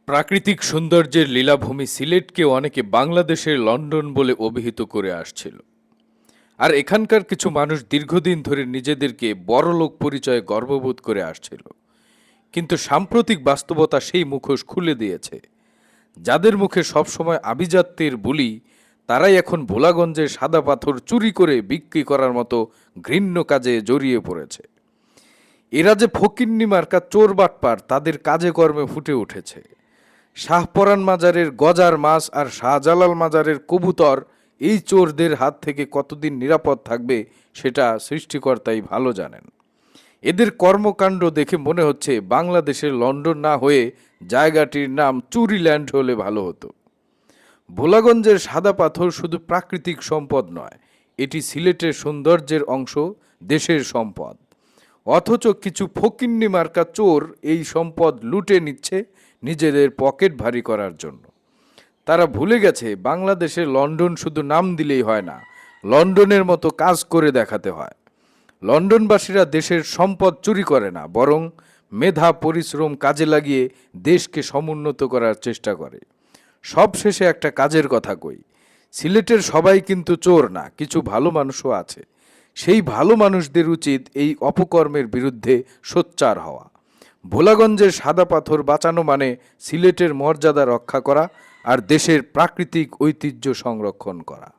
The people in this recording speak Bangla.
প্রাকৃতিক সৌন্দর্যের লীলাভূমি সিলেটকে অনেকে বাংলাদেশের লন্ডন বলে অভিহিত করে আসছিল। আর এখানকার কিছু মানুষ দীর্ঘদিন ধরে নিজেদেরকে বড়লোক পরিচয়ে গর্ববোধ করে আসছিল। কিন্তু সাম্প্রতিক বাস্তবতা সেই মুখোশ খুলে দিয়েছে। যাদের মুখে সবসময় আভিজাত্যের বুলি, তারাই এখন ভোলাগঞ্জের সাদা পাথর চুরি করে বিক্রি করার মতো ঘৃণ্য কাজে জড়িয়ে পড়েছে। এরা যে ফকিন্নি মার্কা চোর বাটপার, তাদের কাজে কর্মে ফুটে উঠেছে। শাহপরান মাজারের গজার মাছ আর শাহজালাল মাজারের কবুতর এই চোরদের হাত থেকে কতদিন নিরাপদ থাকবে সেটা সৃষ্টিকর্তাই ভালো জানেন। এদের কর্মকাণ্ড দেখে মনে হচ্ছে বাংলাদেশের লন্ডন না হয়ে জায়গাটির নাম চুরিল্যান্ড হলে ভালো হতো। ভোলাগঞ্জের সাদা পাথর শুধু প্রাকৃতিক সম্পদ নয়, এটি সিলেটের সৌন্দর্যের অংশ, দেশের সম্পদ। অথচ কিছু ফকিন্নি মার্কা চোর এই সম্পদ লুটে নিচ্ছে নিজেদের পকেট ভারী করার জন্য। তারা ভুলে গেছে বাংলাদেশের লন্ডন শুধু নাম দিলেই হয় না, লন্ডনের মতো কাজ করে দেখাতে হয়। লন্ডনবাসীরা দেশের সম্পদ চুরি করে না, বরং মেধা পরিশ্রম কাজে লাগিয়ে দেশকে সমুন্নত করার চেষ্টা করে। সবশেষে একটা কাজের কথা কই, সিলেটের সবাই কিন্তু চোর না, কিছু ভালো মানুষও আছে। সেই ভালো মানুষদের উচিত এই অপকর্মের বিরুদ্ধে সোচ্চার হওয়া। ভোলাগঞ্জের সাদা পাথর বাঁচানো মানে সিলেটের মর্যাদা রক্ষা করা আর দেশের প্রাকৃতিক ঐতিহ্য সংরক্ষণ করা।